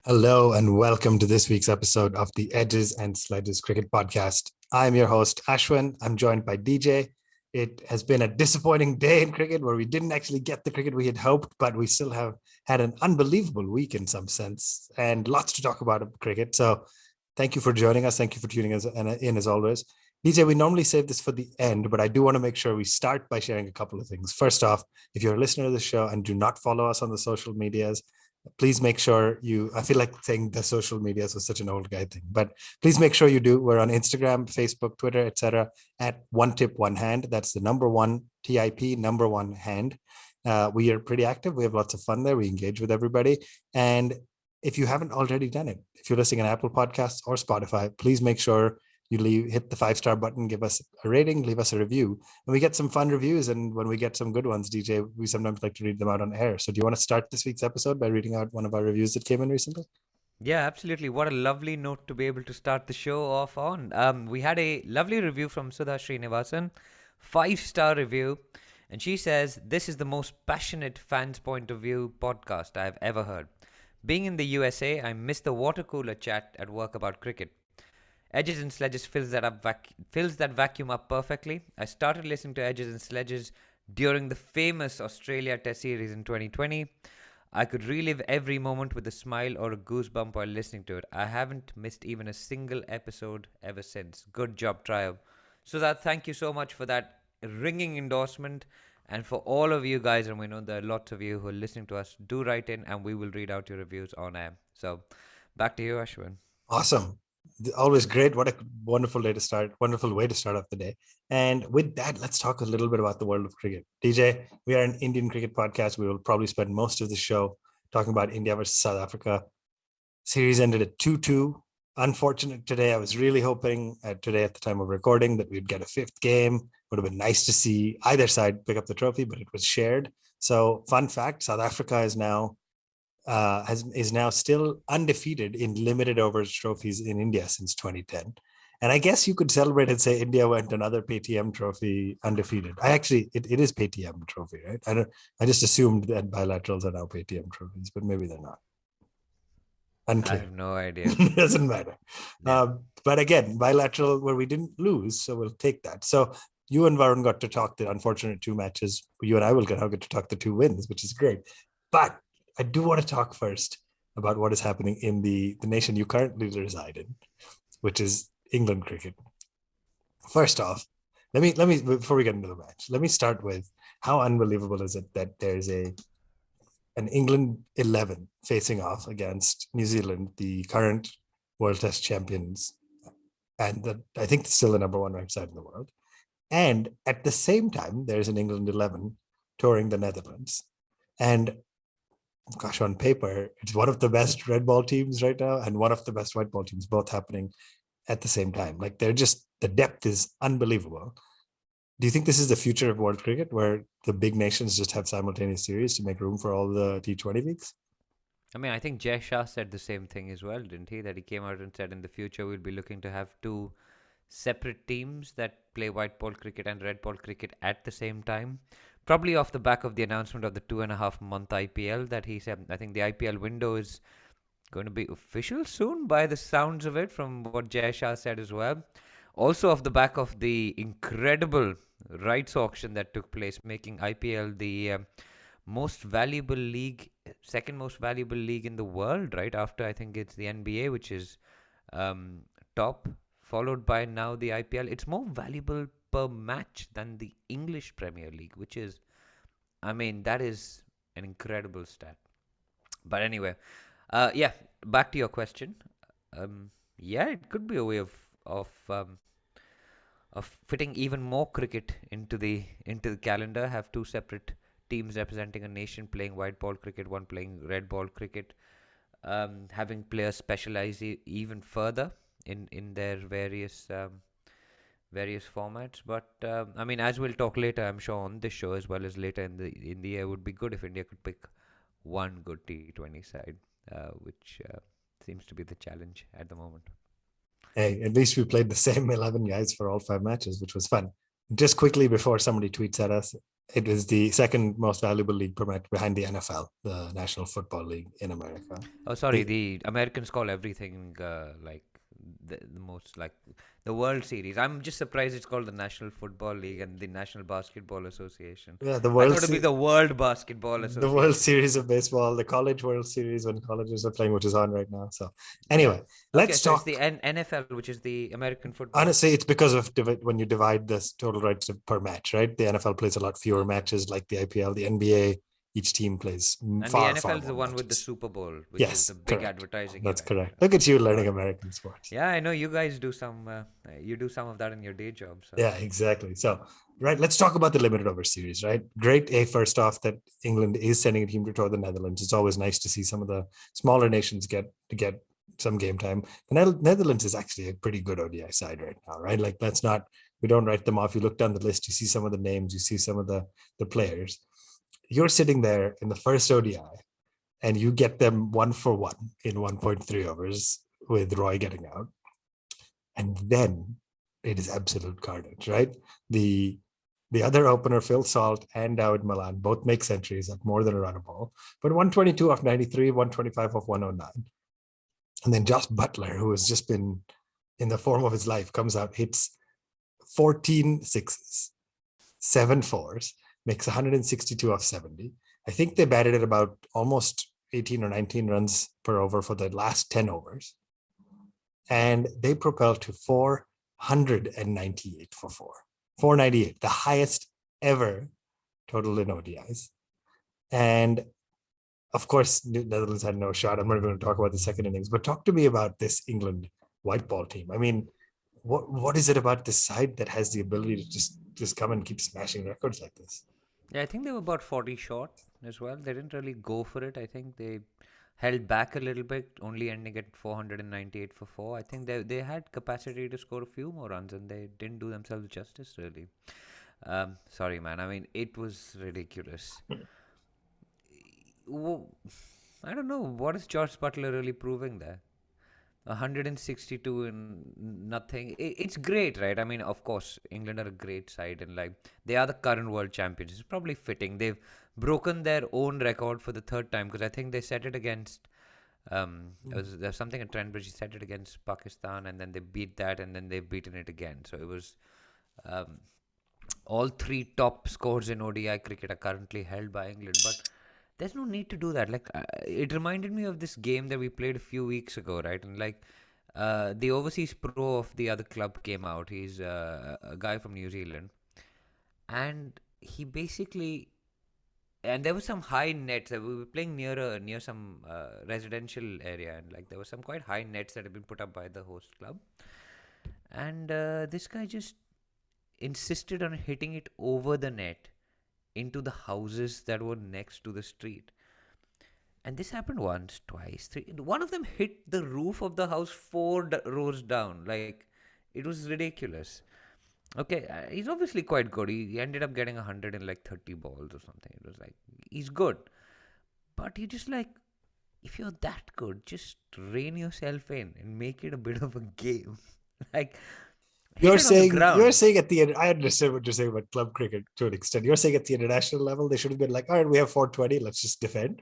Hello and welcome to this week's episode of the Edges and Sledges Cricket Podcast. I'm your host, Ashwin. I'm joined by DJ. It has been a disappointing day in cricket where we didn't actually get the cricket we had hoped, but we still have had an unbelievable week in some sense and lots to talk about cricket. So thank you for joining us. Thank you for tuning us in as always. DJ, we normally save this for the end, but I do want to make sure we start by sharing a couple of things. First off, if you're a listener of the show and do not follow us on the social medias, please make sure I feel like saying the social medias was such an old guy thing, but please make sure you do. We're on Instagram, Facebook, Twitter, etc. at One Tip One Hand. That's the number one TIP, number one hand. We are pretty active. We have lots of fun there. We engage with everybody. And if you haven't already done it, if you're listening on Apple Podcasts or Spotify, please make sure you hit the 5-star button, give us a rating, leave us a review. And we get some fun reviews. And when we get some good ones, DJ, we sometimes like to read them out on air. So do you want to start this week's episode by reading out one of our reviews that came in recently? Yeah, absolutely. What a lovely note to be able to start the show off on. We had a lovely review from Sudha Srinivasan, 5-star review. And she says, "This is the most passionate fans' point of view podcast I have ever heard. Being in the USA, I miss the water cooler chat at work about cricket. Edges and Sledges fills that vacuum up perfectly. I started listening to Edges and Sledges during the famous Australia Test Series in 2020. I could relive every moment with a smile or a goosebump while listening to it. I haven't missed even a single episode ever since. Good job, trio." So that thank you so much for that ringing endorsement. And for all of you guys, and we know there are lots of you who are listening to us, do write in and we will read out your reviews on air. So back to you, Ashwin. Awesome. Always great. What a wonderful day to start, wonderful way to start off the day. And with that, let's talk a little bit about the world of cricket. DJ, we are an Indian cricket podcast. We will probably spend most of the show talking about India versus South Africa. Series ended at 2-2. Unfortunate today. I was really hoping today at the time of recording that we'd get a fifth game. Would have been nice to see either side pick up the trophy, but it was shared. So fun fact, South Africa is now still undefeated in limited overs trophies in India since 2010. And I guess you could celebrate and say India went another Paytm trophy undefeated. It is Paytm trophy, right? I just assumed that bilaterals are now Paytm trophies, but maybe they're not. I Unclear. have no idea. Doesn't matter. Yeah. But again, bilateral where we didn't lose, so we'll take that. So you and Varun got to talk the unfortunate two matches. You and I will get to talk the two wins, which is great. But I do want to talk first about what is happening in the nation you currently reside in, which is England cricket. First off, let me before we get into the match, let me start with how unbelievable is it that there's an England 11 facing off against New Zealand, the current World Test champions, and I think still the number one ranked side in the world. And at the same time, there's an England 11 touring the Netherlands. And gosh, on paper, it's one of the best red ball teams right now and one of the best white ball teams, both happening at the same time. Like the depth is unbelievable. Do you think this is the future of world cricket, where the big nations just have simultaneous series to make room for all the T20 leagues? I mean, I think Jay Shah said the same thing as well, didn't he? That he came out and said in the future we'll be looking to have two separate teams that play white ball cricket and red ball cricket at the same time. Probably off the back of the announcement of the 2.5 month IPL that he said. I think the IPL window is going to be official soon by the sounds of it, from what Jay Shah said as well. Also off the back of the incredible rights auction that took place, making IPL the most valuable league, second most valuable league in the world, right after I think it's the NBA, which is top, followed by now the IPL. It's more valuable per match than the English Premier League, which is, I mean, that is an incredible stat. But anyway, yeah, back to your question. Yeah, it could be a way of fitting even more cricket into the calendar. Have two separate teams representing a nation playing white ball cricket, one playing red ball cricket. Having players specialize even further in their various formats. But I mean, as we'll talk later, I'm sure on this show as well as later in the year, it would be good if India could pick one good T20 side, which seems to be the challenge at the moment. Hey, at least we played the same 11 guys for all 5 matches, which was fun. Just quickly before somebody tweets at us, It was the second most valuable league per match behind the NFL, the National Football League in America. Oh, sorry. The Americans call everything like the most like the World Series. I'm just surprised it's called the National Football League and the National Basketball Association. Yeah, I thought it'd be the World Basketball the World Association. Series of baseball, the College World Series when colleges are playing, which is on right now. So Yeah. anyway, Okay, let's so it's the talk. NFL, which is the American football. Honestly, it's because of when you divide this total rights per match, right? The NFL plays a lot fewer matches, like the IPL, the NBA. Each team plays And the far, NFL far is the more one with the matches. Super Bowl, which is the Yes, big correct. advertising That's event. correct. Look at you Got learning it. American sports. Yeah, I know you guys do some. You do some of that in your day job. So Yeah, exactly. So, right, let's talk about the limited over series, right? Great. First off, that England is sending a team to tour the Netherlands. It's always nice to see some of the smaller nations get some game time. The Netherlands is actually a pretty good ODI side right now, right? Like, we don't write them off. You look down the list, you see some of the names, you see some of the players. You're sitting there in the first ODI, and you get them 1-for-1 in 1.3 overs with Roy getting out, and then it is absolute carnage, right? The the other opener, Phil Salt and David Milan, both make centuries at more than a run a ball, but 122 off 93, 125 off 109. And then Josh Butler, who has just been in the form of his life, comes out, hits 14 sixes, 7 4s, makes 162 off 70. I think they batted at about almost 18 or 19 runs per over for the last 10 overs. And they propelled to 498 for 498, the highest ever total in ODIs. And of course, the Netherlands had no shot. I'm not going to talk about the second innings, but talk to me about this England white ball team. I mean, what is it about this side that has the ability to just come and keep smashing records like this? yeah, I think they were about 40 short as well. They didn't really go for it. I think they held back a little bit, only ending at 498 for four. I think they had capacity to score a few more runs, and they didn't do themselves justice really. Sorry, man. I mean, it was ridiculous. I don't know what is George Butler really proving there. 162 and nothing. It's great, right? I mean, of course, England are a great side, and like they are the current world champions. It's probably fitting. They've broken their own record for the third time because I think they set it against. There's something at Trent Bridge. He set it against Pakistan, and then they beat that, and then they've beaten it again. So it was um, all three top scores in ODI cricket are currently held by England, but there's no need to do that. Like, it reminded me of this game that we played a few weeks ago, right? And like, the overseas pro of the other club came out. He's a guy from New Zealand, and he basically, and there was some high nets. We were playing near some residential area, and like there were some quite high nets that had been put up by the host club, and this guy just insisted on hitting it over the net into the houses that were next to the street. And this happened once, twice, three. One of them hit the roof of the house four rows down. Like, it was ridiculous. Okay, he's obviously quite good. He ended up getting 100 in like 30 balls or something. It was like, he's good. But you just like, if you're that good, just rein yourself in and make it a bit of a game. Like, hit it on the You're ground. saying at the end, I understand what you're saying about club cricket to an extent. You're saying at the international level, they should have been like, all right, we have 420, let's just defend.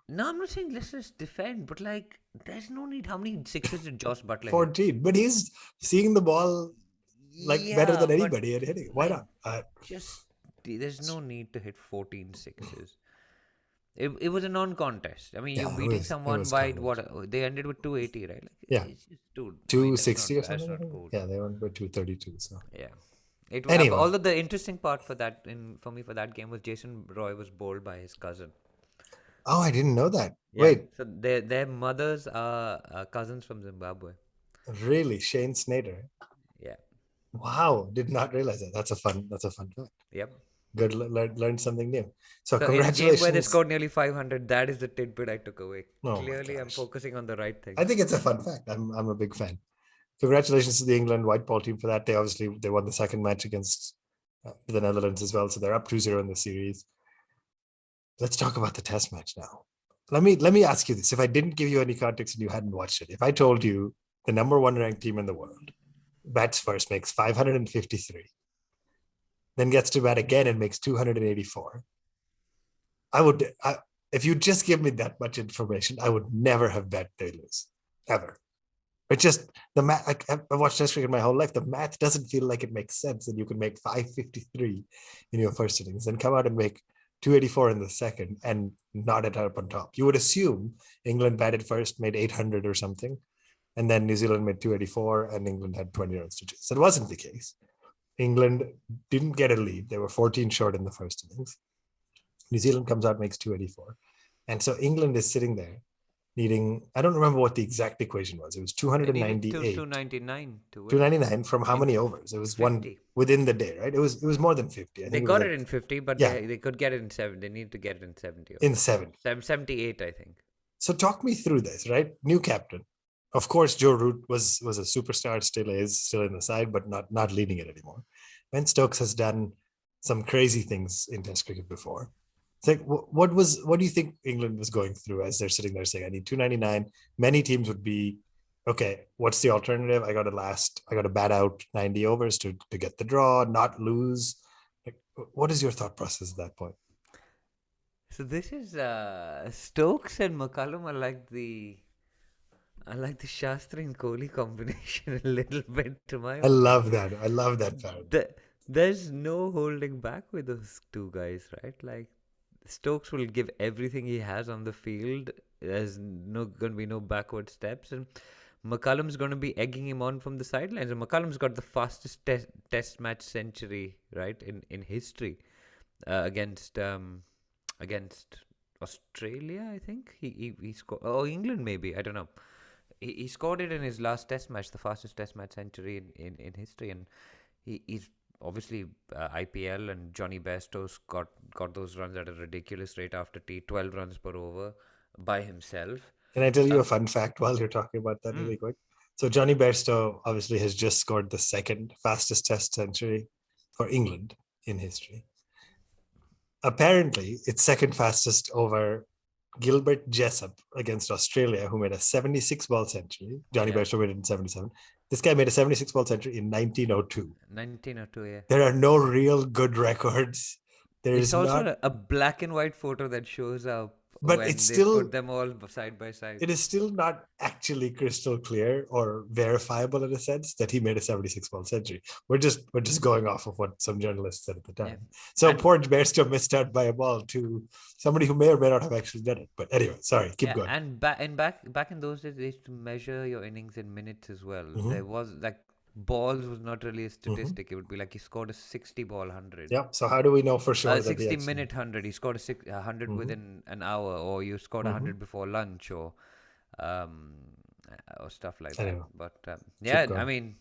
No, I'm not saying let's just defend, but like, there's no need. How many sixes did Josh Butler hit? 14, but he's seeing the ball like better Yeah, than but anybody and hitting it. Why like, not? just there's no need to hit 14 sixes. It was a non-contest. I mean, you're Yeah, beating it someone was by carnage. what they ended with 280, right? Like, Yeah, it's just, dude. I mean, 260 or that's something. not cool. Yeah, they went by 232. So Yeah. It. anyway, Although the interesting part for that, for me, for that game was Jason Roy was bowled by his cousin. oh, I didn't know that. Yeah. Wait, So their mothers are cousins from Zimbabwe. really? Shane Snyder? Yeah. Wow, did not realize that. That's a fun fact. Yep. Good, learned something new. So So in a game where they congratulations. scored nearly 500, that is the tidbit I took away. Oh my Clearly, I'm gosh, focusing on the right I things. think it's a fun fact. I'm a big fan. Congratulations to the England white ball team for that. They won the second match against the Netherlands as well, so they're up 2-0 in the series. Let's talk about the test match now. Let me ask you this. If I didn't give you any context and you hadn't watched it, if I told you the number one ranked team in the world bats first, makes 553, then gets to bat again and makes 284. If you just give me that much information, I would never have bet they lose, ever. It just, the math, I've watched Test cricket my whole life. The math doesn't feel like it makes sense that you can make 553 in your first innings and come out and make 284 in the second and not end up on top. You would assume England batted first, made 800 or something, and then New Zealand made 284 and England had 20 runs to chase. That wasn't the case. England didn't get a lead. They were 14 short in the first innings. New Zealand comes out, makes 284. And so England is sitting there needing, I don't remember what the exact equation was. It was 298. 299 to win. 299 from how many overs? It was 50. One within the day, right? It was more than 50. They got it in 50, but they could get it in 7. They need to get it in 70. In 70. 78, I think. So talk me through this, right? New captain. Of course, Joe Root was a superstar, still is, still in the side, but not leading it anymore. Ben Stokes has done some crazy things in Test cricket before. It's like, what do you think England was going through as they're sitting there saying, I need 299? Many teams would be, okay, what's the alternative? I got to bat out 90 overs to get the draw, not lose. Like, what is your thought process at that point? So this is Stokes and McCullum are like the Shastri and Kohli combination a little bit to my I love that. There's no holding back with those two guys, right? Like, Stokes will give everything he has on the field. There's going to be no backward steps, and McCullum's going to be egging him on from the sidelines. And McCullum's got the fastest test match century, right, in history, against Australia, I think. He scored. Oh, England maybe. I don't know. He scored it in his last test match, the fastest test match century in history, and he's obviously IPL, and Johnny Bairstow's got those runs at a ridiculous rate after 12 runs per over by himself. Can I tell you a fun fact while you're talking about that really quick? So Johnny Bairstow obviously has just scored the second fastest test century for England in history. Apparently, it's second fastest over Gilbert Jessop against Australia, who made a 76-ball century. Johnny Bairstow made it in 77. This guy made a 76-ball century in 1902. 1902, yeah. There are no real good records. There's also a black and white photo that shows up, but when it's they still put them all side by side. It is still not actually crystal clear or verifiable in a sense that he made a 76-ball century. We're just going off of what some journalists said at the time. Yeah. So poor Bairstow missed out by a ball to somebody who may or may not have actually done it. But anyway, sorry, keep going. And back in those days, they used to measure your innings in minutes as well. Mm-hmm. There was balls was not really a statistic. Mm-hmm. It would be like he scored a 60-ball 100. Yeah. So how do we know for sure? 60-minute 100. He scored a 100 mm-hmm. within an hour, or you scored 100 mm-hmm. before lunch, or stuff like that. But I mean,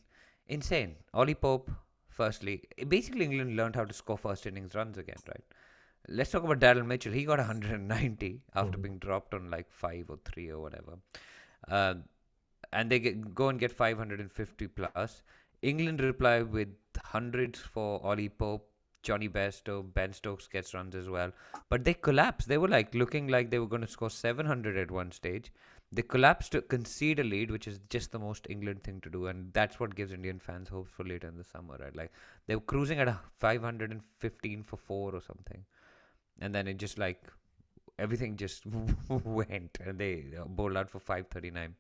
insane. Ollie Pope. Firstly, basically England learned how to score first innings runs again, right? Let's talk about Daryl Mitchell. He got 190 after mm-hmm. being dropped on 5 or 3 or whatever. And they go and get 550 plus. England reply with hundreds for Ollie Pope, Johnny Bairstow, Ben Stokes gets runs as well. But they collapsed. They were looking like they were going to score 700 at one stage. They collapsed to concede a lead, which is just the most England thing to do. And that's what gives Indian fans hope for later in the summer, right? They were cruising at 515 for 4 or something. And then it just everything just went, and they bowled out for 539.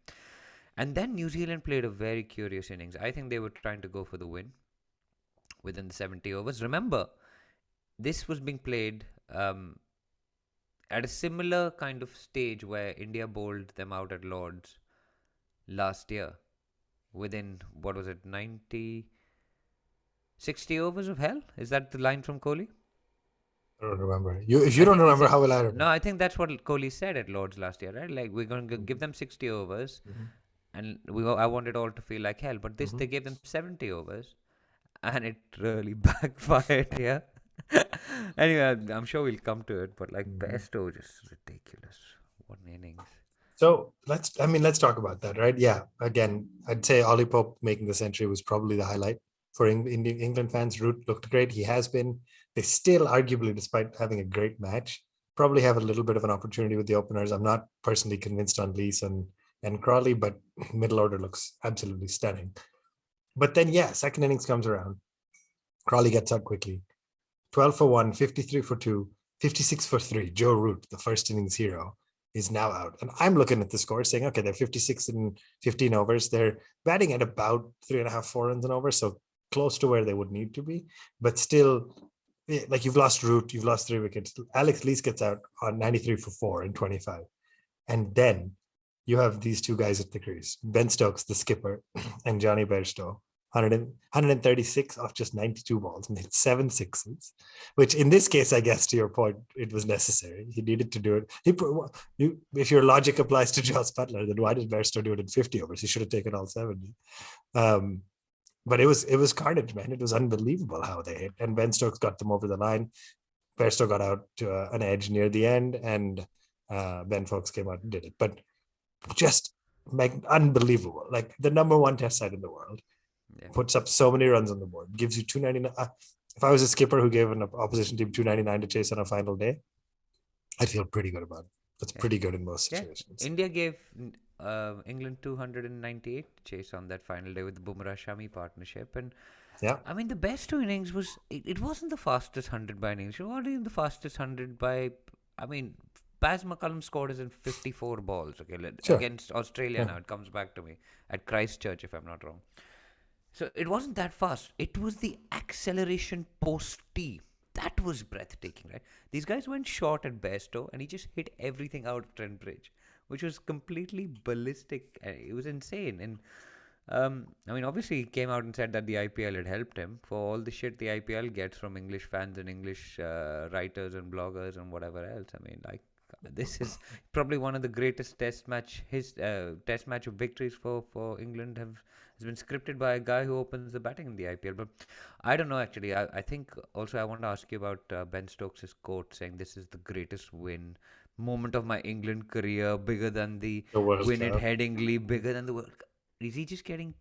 And then New Zealand played a very curious innings. I think they were trying to go for the win within the 70 overs. Remember, this was being played at a similar kind of stage where India bowled them out at Lord's last year within, 60 overs of hell? Is that the line from Kohli? I don't remember. If you don't remember, how will I remember? No, I think that's what Kohli said at Lord's last year, right? We're going to give them 60 overs. Mm-hmm. And I want it all to feel like hell. But they gave them 70 overs. And it really backfired here. Anyway, I'm sure we'll come to it. But Bairstow, just ridiculous. What innings. So let's talk about that, right? Yeah. Again, I'd say Ollie Pope making the century was probably the highlight for England fans. Root looked great. He has been. They still, arguably, despite having a great match, probably have a little bit of an opportunity with the openers. I'm not personally convinced on Leeson and Crawley, but middle order looks absolutely stunning. But then, second innings comes around. Crawley gets out quickly. 12 for 1, 53 for 2, 56 for 3. Joe Root, the first innings hero, is now out. And I'm looking at the score saying, okay, they're 56 in 15 overs. They're batting at about 3.5, 4 runs an over. So close to where they would need to be. But still, like you've lost Root, you've lost 3 wickets. Alex Lees gets out on 93 for 4 in 25. And then you have these two guys at the crease, Ben Stokes, the skipper, and Johnny Bairstow, 136 off just 92 balls and hit 7 sixes, which in this case, I guess to your point, it was necessary. He needed to do it. If your logic applies to Joss Butler, then why did Bairstow do it in 50 overs? He should have taken all 70. But it was carnage, man. It was unbelievable how they hit. And Ben Stokes got them over the line. Bairstow got out to an edge near the end, and Ben Stokes came out and did it. But just unbelievable. Like the number 1 test side in the world. Yeah. Puts up so many runs on the board, gives you 299. If I was a skipper who gave an opposition team 299 to chase on a final day, I'd feel pretty good about it. That's pretty good in most situations. India gave England 298 to chase on that final day with the Bumrah-Shami partnership. And I mean, the best 2 innings was, it wasn't the fastest 100 by innings. It wasn't even the fastest 100 by, I mean, Baz McCullum scored as in 54 balls against Australia now. It comes back to me at Christchurch, if I'm not wrong. So it wasn't that fast. It was the acceleration post-tee. That was breathtaking, right? These guys went short at Bairstow and he just hit everything out of Trent Bridge, which was completely ballistic. It was insane. And I mean, obviously he came out and said that the IPL had helped him for all the shit the IPL gets from English fans and English writers and bloggers and whatever else. I mean, like, this is probably one of the greatest test match of victories for England has been scripted by a guy who opens the batting in the IPL. But I don't know, actually. I think also I want to ask you about Ben Stokes' quote saying this is the greatest moment of my England career, bigger than the win at Headingley, bigger than the World Cup. Is he just getting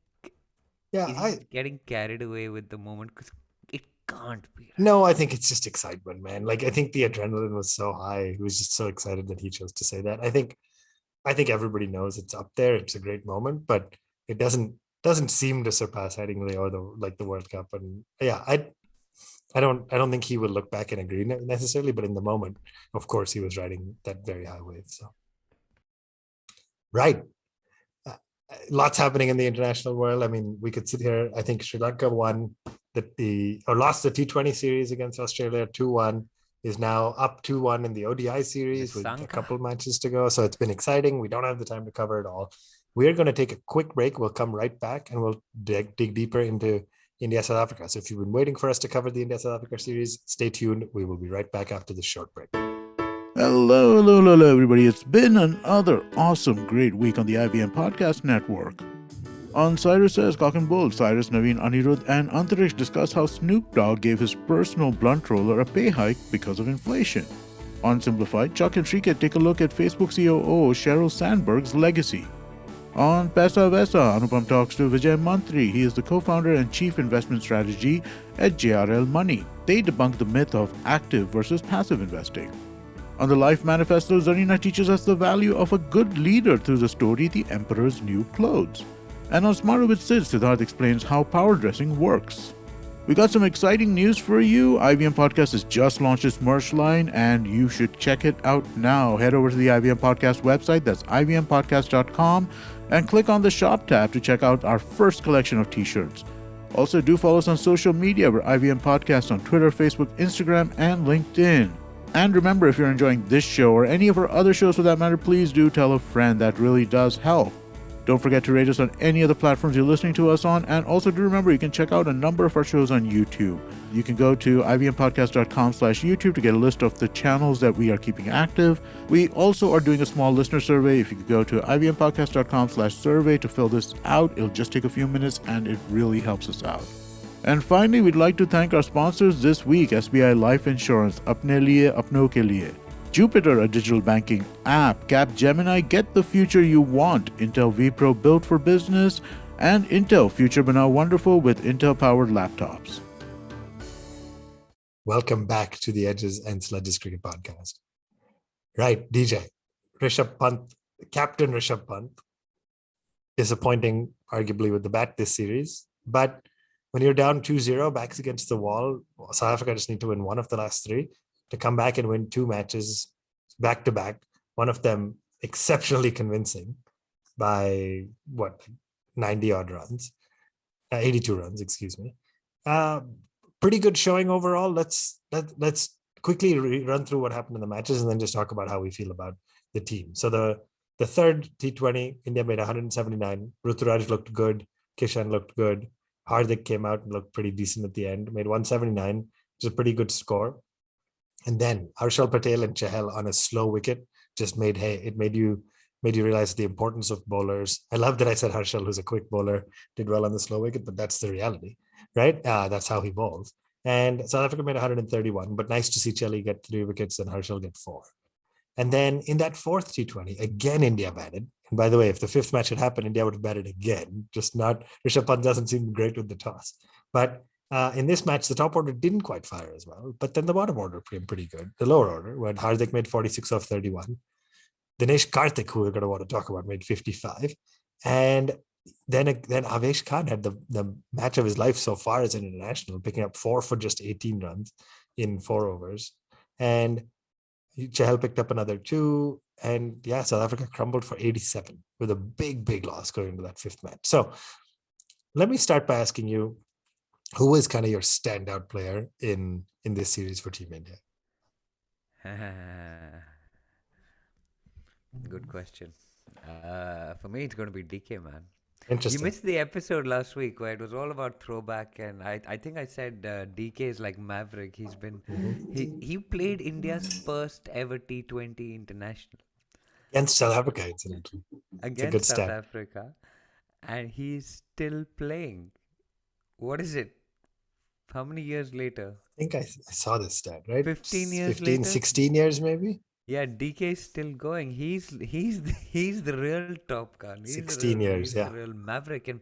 getting carried away with the moment? Because it can't be. Right? No, I think it's just excitement, man. Like, I think the adrenaline was so high. He was just so excited that he chose to say that. I think everybody knows it's up there. It's a great moment, but it doesn't seem to surpass Headingley or the World Cup. And yeah, I don't think he would look back and agree necessarily, but in the moment, of course, he was riding that very high wave. So, right. Lots happening in the international world. I mean, we could sit here. I think Sri Lanka lost the T20 series against Australia 2-1, is now up 2-1 in the ODI series with a couple of matches to go. So it's been exciting. We don't have the time to cover it all. We're going to take a quick break. We'll come right back and we'll dig deeper into India, South Africa. So if you've been waiting for us to cover the India, South Africa series, stay tuned. We will be right back after this short break. Hello, everybody. It's been another awesome, great week on the IVM Podcast Network. On Cyrus Says Cock and Bull, Cyrus, Naveen, Anirudh, and Antarish discuss how Snoop Dogg gave his personal blunt roller a pay hike because of inflation. On Simplified, Chuck and Shrika take a look at Facebook COO Sheryl Sandberg's legacy. On Pesa Vesa, Anupam talks to Vijay Mantri. He is the co-founder and chief investment strategy at JRL Money. They debunk the myth of active versus passive investing. On the Life Manifesto, Zarina teaches us the value of a good leader through the story The Emperor's New Clothes. And on Smarter with Sid, Siddharth explains how power dressing works. We got some exciting news for you. IVM Podcast has just launched its merch line and you should check it out now. Head over to the IVM Podcast website, that's ivmpodcast.com, and click on the shop tab to check out our first collection of t-shirts. Also, do follow us on social media. We're IVM Podcast on Twitter, Facebook, Instagram, and LinkedIn. And remember, if you're enjoying this show or any of our other shows for that matter, please do tell a friend. That really does help. Don't forget to rate us on any of the platforms you're listening to us on. And also do remember, you can check out a number of our shows on YouTube. You can go to ivmpodcast.com/YouTube to get a list of the channels that we are keeping active. We also are doing a small listener survey. If you could go to ivmpodcast.com/survey to fill this out, it'll just take a few minutes and it really helps us out. And finally, we'd like to thank our sponsors this week, SBI Life Insurance, Apne Liye, Apno Ke Liye. Jupiter, a digital banking app. Capgemini, get the future you want. Intel vPro, built for business. And Intel, future but now wonderful with Intel-powered laptops. Welcome back to the Edges and Sledges Cricket Podcast. Right, DJ. Rishabh Pant, Captain Rishabh Pant. Disappointing, arguably, with the bat this series. But when you're down 2-0, backs against the wall, South Africa just need to win one of the last three to come back and win two matches back to back. One of them exceptionally convincing by 90 odd runs, 82 runs, excuse me. Pretty good showing overall. Let's quickly run through what happened in the matches and then just talk about how we feel about the team. So the third T20, India made 179. Ruturaj looked good. Kishan looked good. Hardik came out and looked pretty decent at the end, made 179, which is a pretty good score. And then Harshal Patel and Chahal on a slow wicket just made you realize the importance of bowlers. I love that I said Harshal, who's a quick bowler, did well on the slow wicket, but that's the reality, right? That's how he bowls. And South Africa made 131, but nice to see Chahal get 3 wickets and Harshal get 4. And then in that fourth T20, again, India batted. And by the way, if the fifth match had happened, India would have batted again. Just not, Rishabh Pant doesn't seem great with the toss. But in this match, the top order didn't quite fire as well. But then the bottom order came pretty good. The lower order, when Hardik made 46 off 31. Dinesh Karthik, who we're going to want to talk about, made 55. And then Avesh Khan had the match of his life so far as an international, picking up 4 for just 18 runs in 4 overs. And Chahal picked up another 2. And yeah, South Africa crumbled for 87 with a big loss going into that fifth match. So let me start by asking you, who was kind of your standout player in this series for Team India? Good question. For me, it's going to be DK, man. Interesting. You missed the episode last week where it was all about throwback, and I think I said DK is like Maverick. He's been he played India's first ever T20 international against South Africa, incidentally. Against South Africa, and he's still playing. What is it? How many years later? I think I saw this stat, right? 15 years later? 16 years maybe? Yeah, DK is still going. He's the real Top Gun. 16 years, the real Maverick, and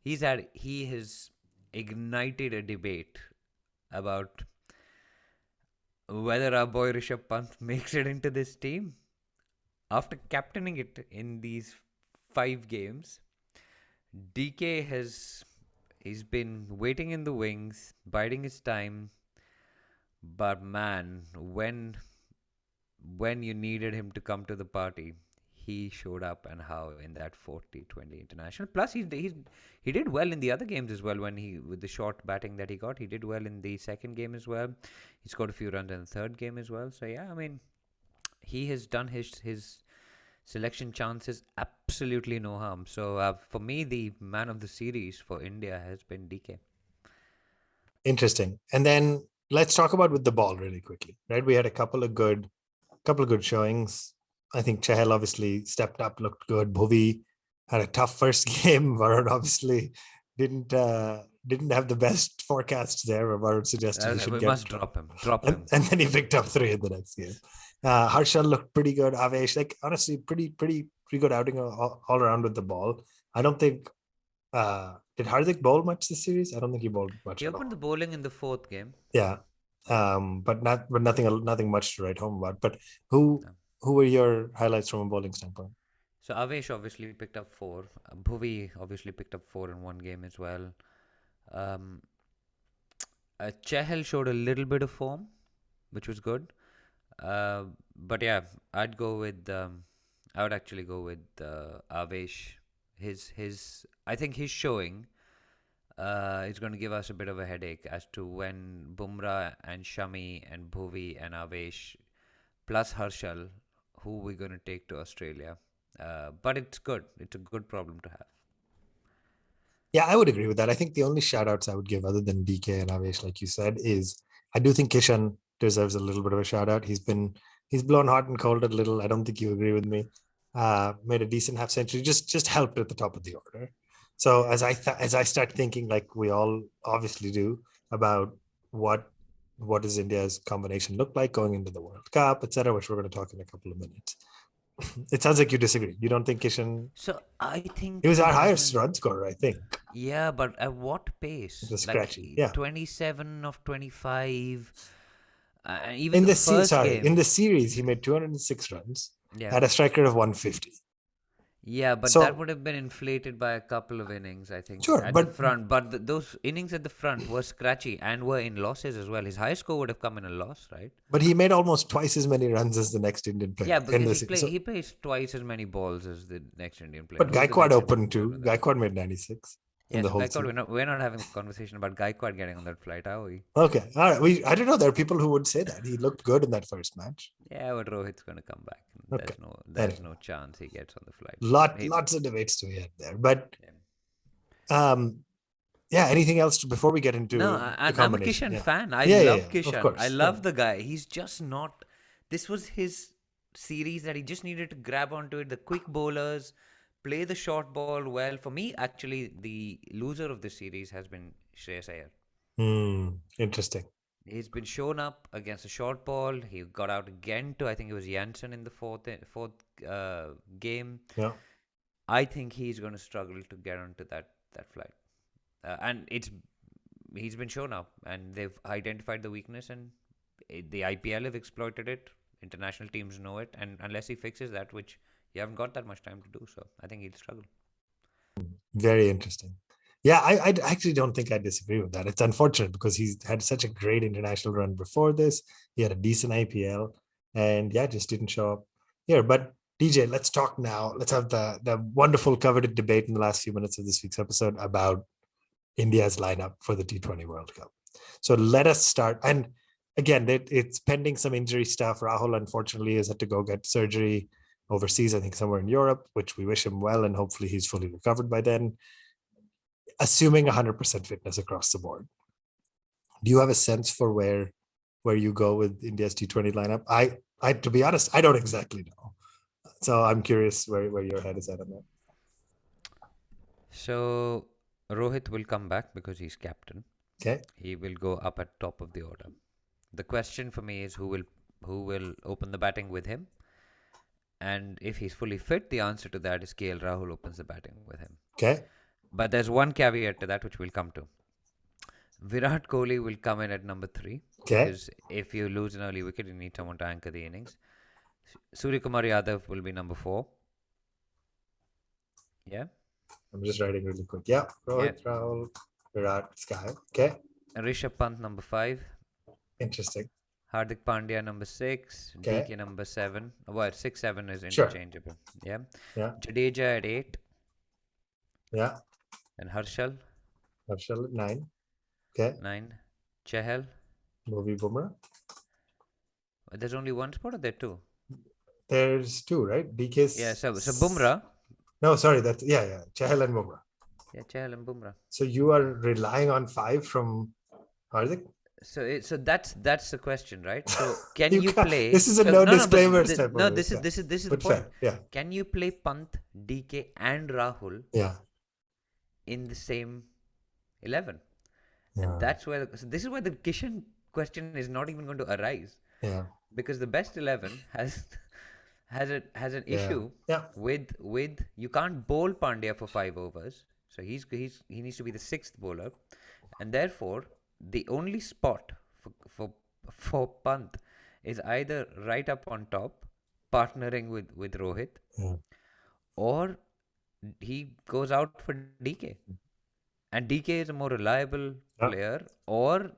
he has ignited a debate about whether our boy Rishabh Pant makes it into this team. After captaining it in these 5 games, DK he's been waiting in the wings, biding his time. But man, when you needed him to come to the party, he showed up, and how in that 40-20 international. Plus, he did well in the other games as well. With the short batting that he got, he did well in the second game as well. He scored a few runs in the third game as well. So yeah, I mean, he has done his selection chances absolutely no harm. So for me, the man of the series for India has been DK. Interesting. And then let's talk about with the ball really quickly, right? We had a couple of good showings. I think Chahal obviously stepped up, looked good. Bhuvi had a tough first game. Varun obviously didn't have the best forecasts there. Varun suggested we must drop him. And then he picked up 3 in the next game. Harshal looked pretty good. Avesh, like honestly, pretty good outing all around with the ball. I don't think did Hardik bowl much this series? I don't think he bowled much. He opened the bowling in the 4th game. Yeah, but nothing much to write home about. But who were your highlights from a bowling standpoint? So Avesh obviously picked up 4. Bhuvi obviously picked up 4 in one game as well. Chahal showed a little bit of form, which was good. But yeah, I would actually go with Avesh. I think his showing is going to give us a bit of a headache as to when Bumrah and Shami and Bhuvi and Avesh plus Harshal, who we're going to take to Australia. But it's good. It's a good problem to have. Yeah, I would agree with that. I think the only shout outs I would give other than DK and Avesh, like you said, is I do think Kishan deserves a little bit of a shout out. He's blown hot and cold a little. I don't think you agree with me. Made a decent half century, just helped at the top of the order. So as I start thinking, like we all obviously do, about what does India's combination look like going into the World Cup, etc., which we're going to talk in a couple of minutes. It sounds like you disagree. You don't think Kishan? So I think he was our highest run scorer, I think. Yeah, but at what pace? It was scratchy. Yeah, 27 of 25. Even in the series, he made 206 runs. Yeah. Had a strike rate of 150. Yeah, but that So would have been inflated by a couple of innings, I think, sure, at the front. But those innings at the front were scratchy and were in losses as well. His high score would have come in a loss, right? but he made almost twice as many runs as the next Indian player Yeah, in because this. So, he plays twice as many balls as the next Indian player. but Who's the Gaikwad next Indian opened player too. with that? Gaikwad made 96 in Yeah, the so whole Gaikwad, season. we're not having a conversation about Gaikwad getting on that flight, are we? Okay, all right. I don't know. There are people who would say that he looked good in that first match. Yeah, but Rohit's going to come back. Okay, There's anyway, no chance he gets on the flight. lots of debates to be had there. But Yeah. yeah. Anything else before we get into No, the I'm a combination? Kishan Yeah. fan. I Yeah, love of Kishan. I course. love the guy. He's just not. This was his series that he just needed to grab onto it. The quick bowlers, play the short ball well. For me, actually, the loser of this series has been Shreyas Iyer. Interesting. He's been shown up against a short ball. He got out again to, I think it was Jansen in the fourth game. Yeah. I think he's going to struggle to get onto that flight. And he's been shown up, and they've identified the weakness, and the IPL have exploited it. International teams know it, and unless he fixes that, which you haven't got that much time to do, so I think he'll struggle. Very interesting. Yeah, I actually don't think I disagree with that. It's unfortunate because he's had such a great international run before this. He had a decent IPL, and yeah, just didn't show up here. But DJ, let's talk now. Let's have the wonderful coveted debate in the last few minutes of this week's episode about India's lineup for the T20 World Cup. So let us start. And again, it's pending some injury stuff. Rahul, unfortunately, has had to go get surgery overseas, I think somewhere in Europe, which we wish him well, and hopefully he's fully recovered by then. Assuming 100% fitness across the board, do you have a sense for where you go with India's T20 lineup? I to be honest, I don't exactly know. So I'm curious where your head is at on that. So Rohit will come back because he's captain. Okay. He will go up at top of the order. The question for me is who will open the batting with him? And if he's fully fit, the answer to that is KL Rahul opens the batting with him. Okay. But there's one caveat to that which we'll come to. Virat Kohli will come in at number 3. Okay. Because if you lose an early wicket, you need someone to anchor the innings. Suryakumar Yadav will be number 4. Yeah. I'm just writing really quick. Yeah. Rohit, Rahul, Virat, Sky. Okay. Rishabh Pant number 5. Interesting. Hardik Pandya number 6. Okay. DK number 7. Well, 6, 7 is Sure. interchangeable. Yeah. Yeah. Jadeja at 8. Yeah. And Harshal. Harshal at 9. Okay. 9. Chahal. Bhuvi Bumrah. There's only one spot or there are 2? There's 2, right? DK's. Yeah, so Bumrah. No, sorry. That's yeah. Chahal and Bumrah. Yeah, Chahal and Bumrah. So you are relying on 5 from Hardik? So that's the question, right? So can you can't- play? This is a so, no disclaimers but type No, of this this, is the But point. fair. Yeah. Can you play Pant, DK, and Rahul Yeah. in the same 11? Yeah. And that's where this is where the Kishan question is not even going to arise, Yeah. because the best 11 has an Yeah. issue Yeah. with you can't bowl Pandya for 5 overs, so he needs to be the 6th bowler, and therefore the only spot for Pant is either right up on top, partnering with Rohit, Yeah. or he goes out for DK, and DK is a more reliable player, or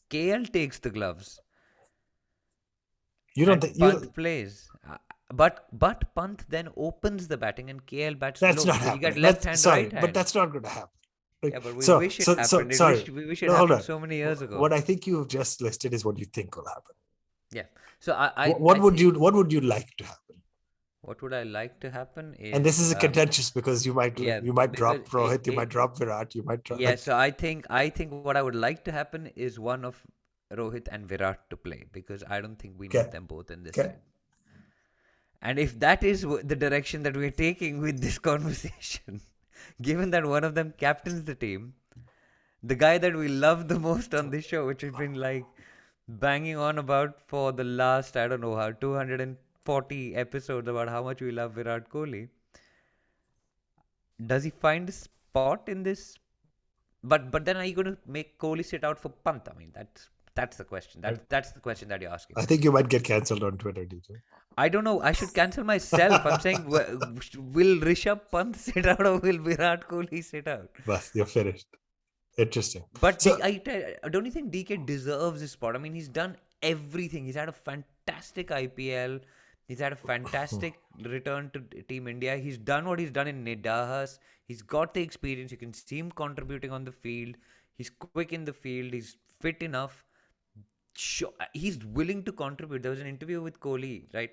KL takes the gloves. You don't and think Pant plays. But Pant then opens the batting and KL bats that's low. not So you happening. get left hand, Sorry, right hand. but that's not going to happen. Like, Yeah, but we wish it happened. Sorry. We wish it No, hold happened on. so many years ago. What I think you've just listed is what you think will happen. Yeah. So What would you like to happen? What would I like to happen is, And this is a contentious because you might drop because Rohit, you might drop Virat, you might drop. Yeah, so I think what I would like to happen is one of Rohit and Virat to play, because I don't think we need them both in this side. And if that is the direction that we're taking with this conversation, given that one of them captains the team, the guy that we love the most on this show, which has been like banging on about for the last, I don't know how, 240 episodes about how much we love Virat Kohli, does he find a spot in this? But then are you going to make Kohli sit out for Pant? I mean, That's the question. Right. That's the question that you're asking I me. think you might get cancelled on Twitter, DJ. I don't know. I should cancel myself. I'm saying, will Rishabh Pant sit out or will Virat Kohli sit out? But you're finished. Interesting. But So don't you think DK deserves this spot? I mean, he's done everything. He's had a fantastic IPL. He's had a fantastic return to Team India. He's done what he's done in Nidahas. He's got the experience. You can see him contributing on the field. He's quick in the field. He's fit enough. Sure, he's willing to contribute. There was an interview with Kohli, right?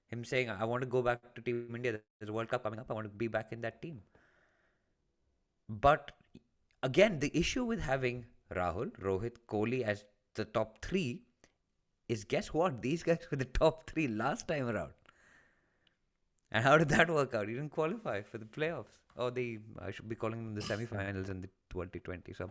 Him saying, I want to go back to Team India. There's a World Cup coming up. I want to be back in that team. But again, the issue with having Rahul, Rohit, Kohli as the top three is, guess what? These guys were the top three last time around. And how did that work out? You didn't qualify for the playoffs. Or I should be calling them the semi-finals in the 2020. So,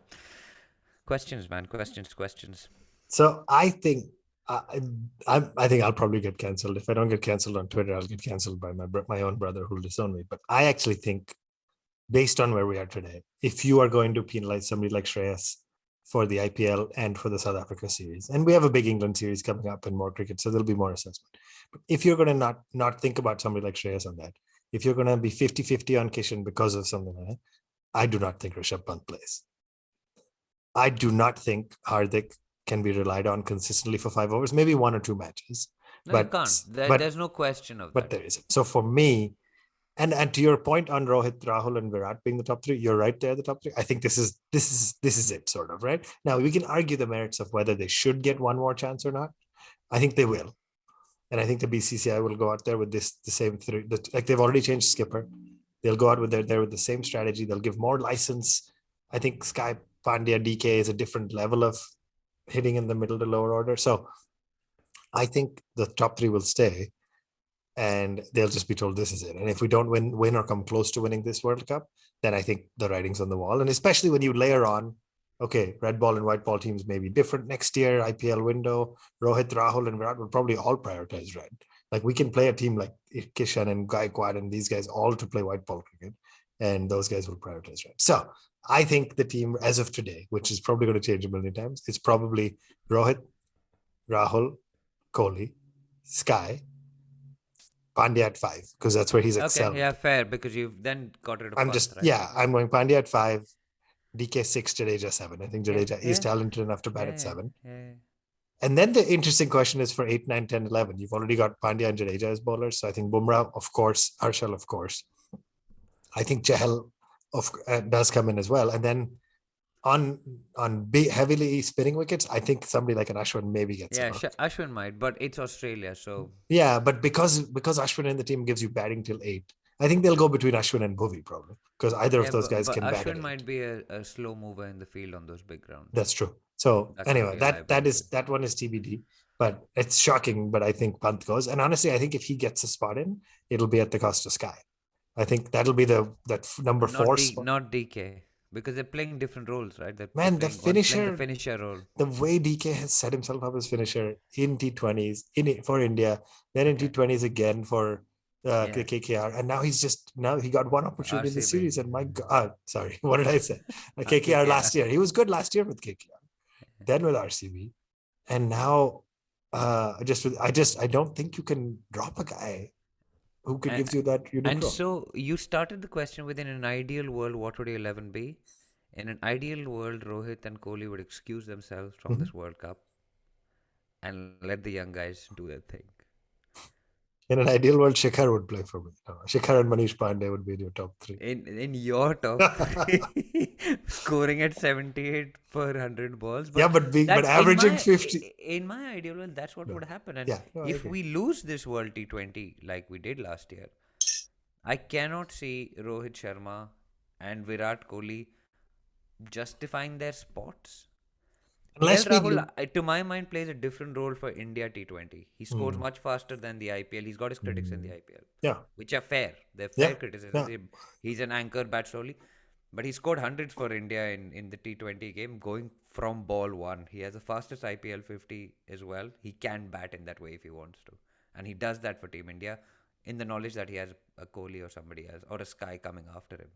questions, man. Questions. So I think I think I'll probably get cancelled. If I don't get cancelled on Twitter, I'll get cancelled by my own brother who'll disown me. But I actually think, based on where we are today, if you are going to penalize somebody like Shreyas for the IPL and for the South Africa series, and we have a big England series coming up and more cricket, so there'll be more assessment. But if you're going to not think about somebody like Shreyas on that, if you're going to be 50-50 on Kishan because of something like that, I do not think Rishabh Pant plays. I do not think Hardik can be relied on consistently for 5 overs, maybe 1 or 2 matches. No, but you can't. There's no question of that. But there isn't. So for me, and to your point on Rohit, Rahul, and Virat being the top 3, you're right, they're the top 3. I think this is it, sort of, right? Now we can argue the merits of whether they should get one more chance or not. I think they will. And I think the BCCI will go out there with the same 3. Like they've already changed skipper. They'll go out with the same strategy. They'll give more license. I think Sky, Pandya, DK is a different level of hitting in the middle to lower order. So I think the top 3 will stay, and they'll just be told this is it. And if we don't win or come close to winning this World Cup, then I think the writing's on the wall. And especially when you layer on, okay, red ball and white ball teams may be different next year, IPL window, Rohit, Rahul, and Virat will probably all prioritize red. Like we can play a team like Kishan and Gaikwad and these guys all to play white ball cricket, and those guys will prioritize red. So I think the team as of today, which is probably going to change a million times, it's probably Rohit, Rahul, Kohli, Sky, Pandya at 5, because that's where he's excelled. Okay, yeah, fair, because you've then got rid of I'm Pant, right? I'm going Pandya at 5, DK 6, Jadeja 7. I think Jadeja is talented enough to bat at 7. Yeah. And then the interesting question is for 8, 9, 10, 11. You've already got Pandya and Jadeja as bowlers. So I think Bumrah, of course, Harshal, of course. I think Chahal does come in as well. And then on heavily spinning wickets, I think somebody like an Ashwin maybe gets out. Ashwin might, but it's Australia, so yeah. But because Ashwin in the team gives you batting till 8, I think they'll go between Ashwin and Bhuvi probably, because either of those guys can bat. Ashwin might be a slow mover in the field on those big grounds. That's true. So anyway, that one is TBD. But it's shocking. But I think Pant goes, and honestly, I think if he gets a spot in, it'll be at the cost of Sky. I think that'll be that number 4 spot. Not DK. Because they're playing different roles, right? The finisher role. The way DK has set himself up as finisher in T20s for India, then in T20s again for the KKR, and now he got one opportunity in the series. And my God, sorry, what did I say? KKR last year, he was good last year with KKR, then with RCB, and now I don't think you can drop a guy who could give you that and role. So you started the question with, in an ideal world, what would your 11 be? In an ideal world, Rohit and Kohli would excuse themselves from this World Cup and let the young guys do their thing. In an ideal world, Shikhar would play for me. Shikhar and Manish Pandey would be in your top 3. In your top 3, scoring at 78 per 100 balls. But averaging 50. In my ideal world, that's what would happen. And if we lose this World T20 like we did last year, I cannot see Rohit Sharma and Virat Kohli justifying their spots. Rahul, to my mind, plays a different role for India T20. He scores much faster than the IPL. He's got his critics in the IPL, which are fair. They're fair criticisms. Yeah. He's an anchor bat solely, but he scored hundreds for India in the T20 game, going from ball 1. He has the fastest IPL 50 as well. He can bat in that way if he wants to, and he does that for Team India, in the knowledge that he has a Kohli or somebody else or a Sky coming after him.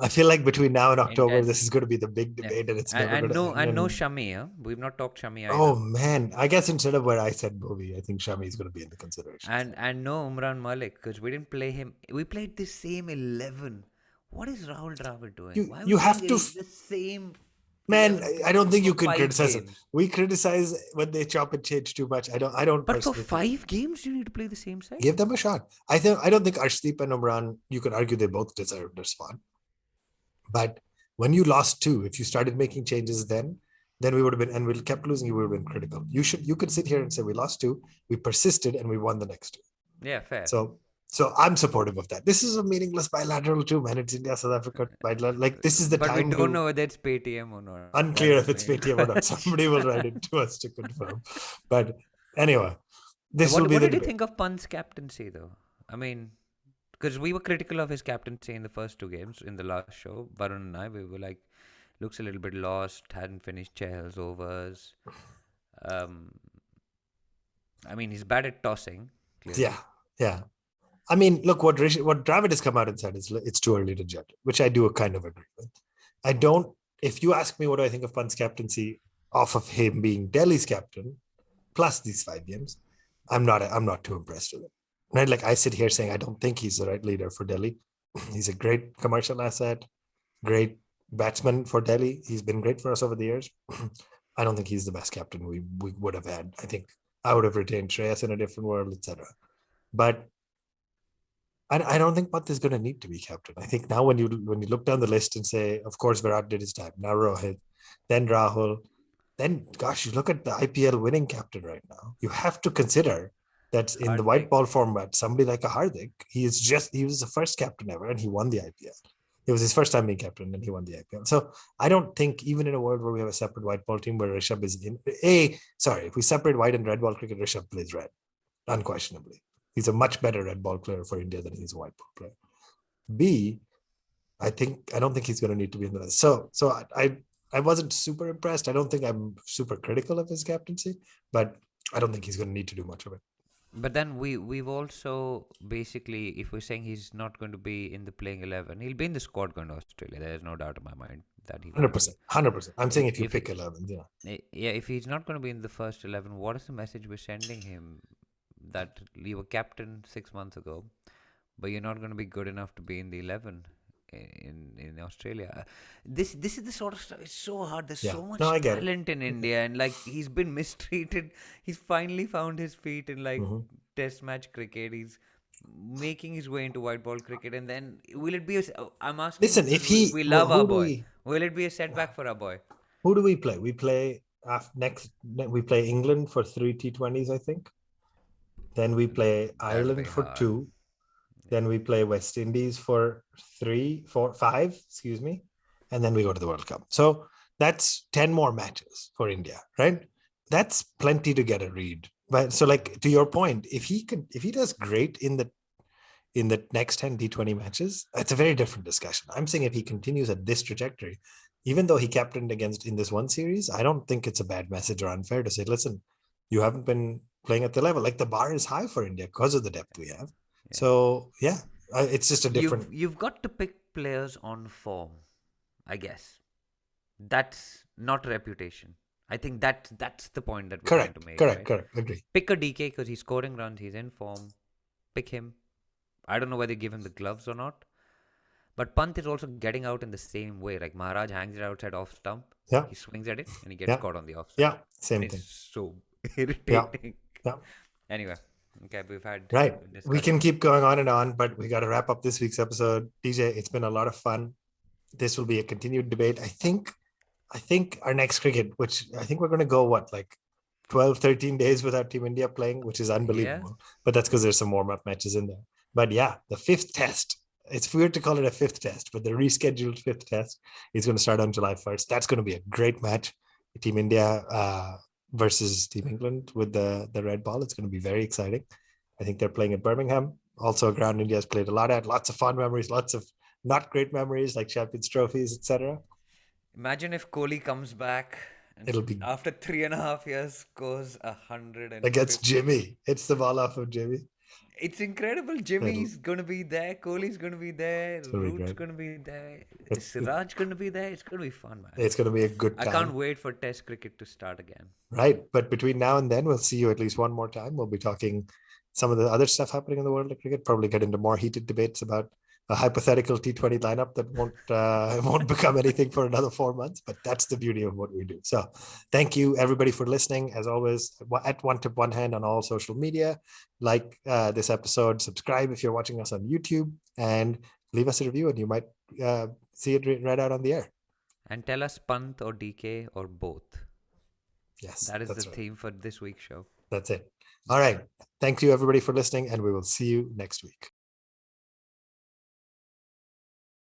I feel like between now and October, Intense. this is going to be the big Yeah. debate, and it's never going to end. And no Shami, huh? We've not talked Shami either. Oh man, I guess instead of where I said Bobby, I think Shami is going to be in the consideration. And no Umran Malik, because we didn't play him. We played the same 11. What is Rahul Dravid doing? Why are we you have playing to the same? Man, 11 I don't think you for can 5 criticize it. games? We criticize when they chop and change too much. I don't But for personally 5 games, you need to play the same side? give them a shot. I don't think Arshdeep and Umran, you could argue they both deserve their spot. But when you lost 2, if you started making changes then we would have been, and we kept losing, you would have been critical. You could sit here and say we lost 2, we persisted, and we won the next 2. Yeah, fair. So I'm supportive of that. This is a meaningless bilateral too, man. It's India, South Africa bilateral. Like this is the but time. But we don't know whether it's Paytm or not. Unclear if it's Paytm or not. Somebody will write it to us to confirm. But anyway, what did you think of Pant's captaincy, though? I mean, because we were critical of his captaincy in the first 2 games. In the last show, Varun and I, we were like, looks a little bit lost, hadn't finished Chahal's overs. I mean, he's bad at tossing. Clearly. Yeah. I mean, look, what Dravid has come out and said is it's too early to judge, which I do kind of agree with. If you ask me what do I think of Pant's captaincy off of him being Delhi's captain, plus these 5 games, I'm not too impressed with it. Right? Like I sit here saying I don't think he's the right leader for Delhi. He's a great commercial asset, great batsman for Delhi. He's been great for us over the years. I don't think he's the best captain we would have had. I think I would have retained Shreyas in a different world, etc. But I don't think Pant is going to need to be captain. I think now when you look down the list and say, of course, Virat did his time. Now Rohit, then Rahul, then gosh, you look at the IPL winning captain right now. You have to consider that in the white ball format, somebody like a Karthik, he was the first captain ever, and he won the IPL. It was his first time being captain, and he won the IPL. So I don't think even in a world where we have a separate white ball team where Rishabh is in, if we separate white and red ball cricket, Rishabh plays red, unquestionably. He's a much better red ball player for India than he's a white ball player. B, I don't think he's going to need to be in the list. So I wasn't super impressed. I don't think I'm super critical of his captaincy, but I don't think he's going to need to do much of it. But then we've also basically, if we're saying he's not going to be in the playing 11, he'll be in the squad going to Australia. There's no doubt in my mind that he will. 100%. I'm saying if you pick 11, yeah. Yeah, if he's not going to be in the first 11, what is the message we're sending him? That you were captain 6 months ago, but you're not going to be good enough to be in the 11 in Australia. This is the sort of stuff. It's so hard. There's so much talent in India, and like he's been mistreated. He's finally found his feet in Test match cricket. He's making his way into white ball cricket, and then will it be? I'm asking. Listen, we love our boy. Will it be a setback for our boy? Who do we play? We play We play England for 3 T20s, I think. Then we play Ireland for 2. Then we play West Indies for 5, excuse me. And then we go to the World Cup. So that's 10 more matches for India, right? That's plenty to get a read. But so like to your point, if he does great in the next 10 T20 matches, it's a very different discussion. I'm saying if he continues at this trajectory, even though he captained in this one series, I don't think it's a bad message or unfair to say, listen, you haven't been playing at the level. Like the bar is high for India because of the depth we have. Yeah. So yeah, it's just a different. You've got to pick players on form, I guess. That's not reputation. I think that's the point that we're trying to make. Correct. Agree. Pick a DK because he's scoring runs, he's in form. Pick him. I don't know whether you give him the gloves or not. But Pant is also getting out in the same way. Like Maharaj hangs it outside off stump. Yeah. He swings at it and he gets caught on the off stump. Yeah, same thing. It's so irritating. Yeah. Anyway, okay, we've had we can keep going on and on, but we got to wrap up this week's episode. DJ, it's been a lot of fun. This will be a continued debate. I think our next cricket, which I think we're going to go 12, 13 days without Team India playing, which is unbelievable. Yeah. But that's because there's some warm-up matches in there. But yeah, the 5th test. It's weird to call it a 5th test, but the rescheduled 5th test is going to start on July 1st. That's going to be a great match. Team India versus Team England with the red ball. It's going to be very exciting. I think they're playing at Birmingham. Also a ground India has played a lot at. Lots of fun memories, lots of not great memories like Champions trophies, etc. Imagine if Kohli comes back and it'll be after 3.5 years scores 100 against Jimmy. Hits the ball off of Jimmy. It's incredible. Jimmy's gonna be there. Kohli's gonna be there. gonna be Root's great. gonna be there. It's Siraj gonna be there. It's gonna be fun, man. it's gonna be a good I time. can't wait for Test cricket to start again. Right. But between now and then, we'll see you at least one more time. We'll be talking some of the other stuff happening in the world of cricket, probably get into more heated debates about a hypothetical T20 lineup that won't become anything for another 4 months. But that's the beauty of what we do. So thank you, everybody, for listening. As always, at One Tip One Hand on all social media. Like this episode, subscribe if you're watching us on YouTube, and leave us a review, and you might see it right out on the air. And tell us Pant or DK or both. Yes, That is the right. theme for this week's show. That's it. All right. Thank you, everybody, for listening, and we will see you next week.